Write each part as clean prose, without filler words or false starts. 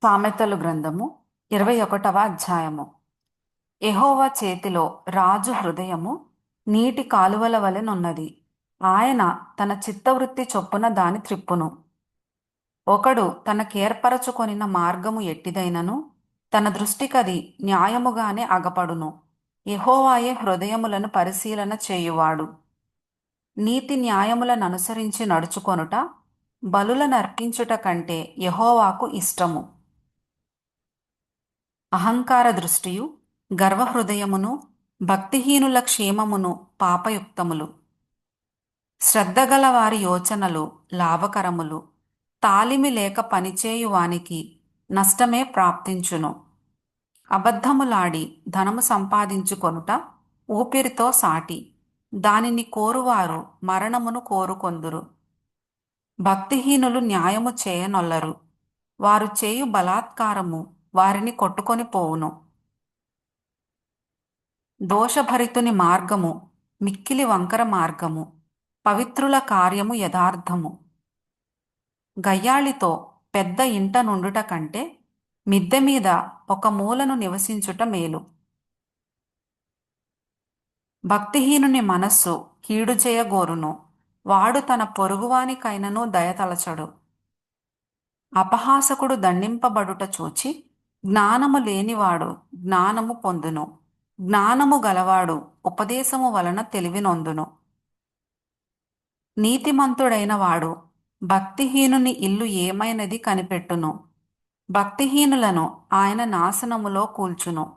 సామెతలు గ్రంథము 21వ అధ్యాయము. యెహోవా చేతిలో రాజు హృదయము నీటి కాలువల వలెనున్నది. ఆయన తన చిత్తవృత్తి చొప్పున దాని త్రిప్పును. ఒకడు తనకేర్పరచుకొనిన మార్గము ఎట్టిదైనను తన దృష్టికది న్యాయముగానే అగపడును. యెహోవాయే హృదయములను పరిశీలన చేయువాడు. నీతి న్యాయములననుసరించి నడుచుకొనుట బలులనర్పించుట కంటే యెహోవాకు ఇష్టము. అహంకార దృష్టియు గర్వహృదయమును భక్తిహీనుల క్షేమమును పాపయుక్తములు. శ్రద్ధగల వారి యోచనలు లాభకరములు. తాలిమి లేక పనిచేయువానికి నష్టమే ప్రాప్తించును. అబద్ధములాడి ధనము సంపాదించుకొనుట ఊపిరితో సాటి. దానిని కోరువారు మరణమును కోరుకొందురు. భక్తిహీనులు న్యాయము చేయనొల్లరు. వారు చేయు బలాత్కారము వారిని కొట్టుకొని పోవును. దోషభరితుని మార్గము మిక్కిలి వంకర మార్గము. పవిత్రుల కార్యము యథార్థము. గయ్యాళితో పెద్ద ఇంట నుండుట కంటే మిద్దె మీద ఒక మూలను నివసించుట మేలు. భక్తిహీనుని మనస్సు కీడు చేయగోరును. వాడు తన పొరుగువానికైనను దయతలచడు. అపహాసకుడు దండింపబడుట చూచి జ్ఞానము లేనివాడు జ్ఞానము పొందును. జ్ఞానము గలవాడు ఉపదేశము వలన తెలివినొందును. నీతిమంతుడైన వాడు భక్తిహీనుని ఇల్లు ఏమైనది కనిపెట్టును. భక్తిహీనులను ఆయన నాశనములో కూల్చును.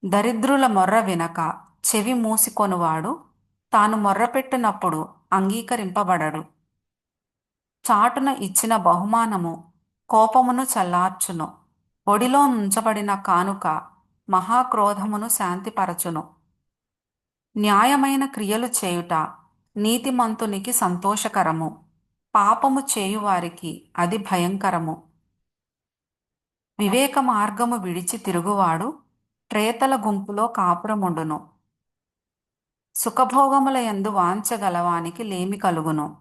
దరిద్రుల మొర్ర వినక చెవి మూసికొనువాడు తాను మొర్రపెట్టినప్పుడు అంగీకరింపబడడు. చాటున ఇచ్చిన బహుమానము కోపమును చల్లార్చును. ఒడిలో నుంచబడిన కానుక మహాక్రోధమును శాంతిపరచును. న్యాయమైన క్రియలు చేయుట నీతిమంతునికి సంతోషకరము. పాపము చేయువారికి అది భయంకరము. వివేక మార్గము విడిచి తిరుగువాడు ప్రేతల గుంపులో కాపురముండును. సుఖభోగముల యందు వాంఛగలవానికి లేమి కలుగును.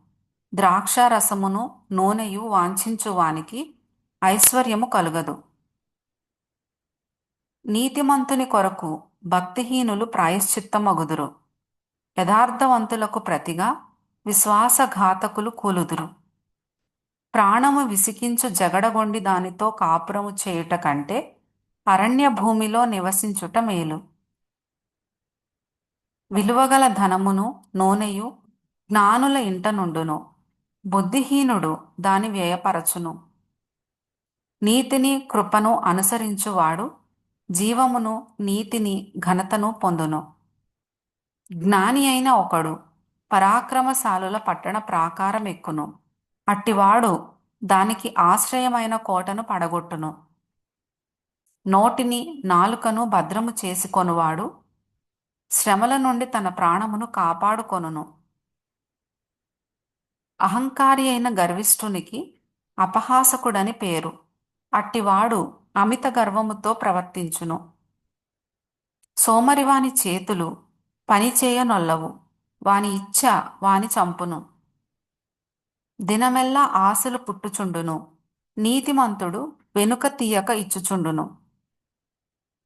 ద్రాక్షారసమును నూనెయు వాంఛించువానికి ఐశ్వర్యము కలుగదు. నీతిమంతుని కొరకు భక్తిహీనులు ప్రాయశ్చిత్తమగుదురు. యథార్థవంతులకు ప్రతిగా విశ్వాసఘాతకులు కూలుదురు. ప్రాణము విసికించు జగడగొండి దానితో కాపురము చేయుట కంటే అరణ్య భూమిలో నివసించుట మేలు. విలువగల ధనమును నూనెయు జ్ఞానుల ఇంట నుండును. బుద్ధిహీనుడు దాని వ్యయపరచును. నీతిని కృపను అనుసరించువాడు జీవమును నీతిని ఘనతను పొందును. జ్ఞాని అయిన ఒకడు పరాక్రమశాలుల పట్టణ ప్రాకారం ఎక్కును. అట్టివాడు దానికి ఆశ్రయమైన కోటను పడగొట్టును. నోటిని నాలుకను భద్రము చేసుకొనువాడు శ్రమల నుండి తన ప్రాణమును కాపాడుకొనును. అహంకారి అయిన గర్విష్ఠునికి అపహాసకుడని పేరు. అట్టివాడు అమిత గర్వముతో ప్రవర్తించును. సోమరివాని చేతులు పనిచేయనొల్లవు. వాని ఇచ్ఛ వాని చంపును. దినమెల్లా ఆశలు పుట్టుచుండును. నీతిమంతుడు వెనుక తీయక ఇచ్చుచుండును.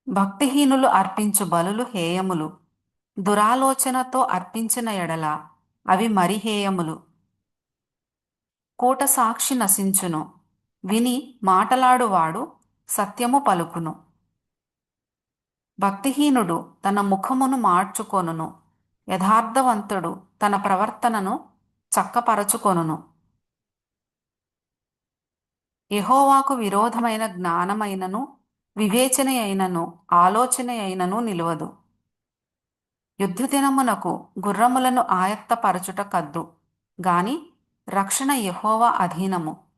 భక్తిహీనులు అర్పించు బలులు హేయములు. దురాలోచనతో అర్పించిన ఎడల అవి మరి హేయములు. కూట సాక్షి నశించును. విని మాటలాడువాడు సత్యము పలుకును. భక్తిహీనుడు తన ముఖమును మార్చుకొనును. యథార్థవంతుడు తన ప్రవర్తనను చక్కపరచుకొనును. యెహోవాకు విరోధమైన జ్ఞానమైనను వివేచన అయినను ఆలోచన అయినను నిలువదు. యుద్ధదినమునకు గుర్రములను ఆయత్తపరచుట కద్దు గాని రక్షణ యెహోవా అధీనము.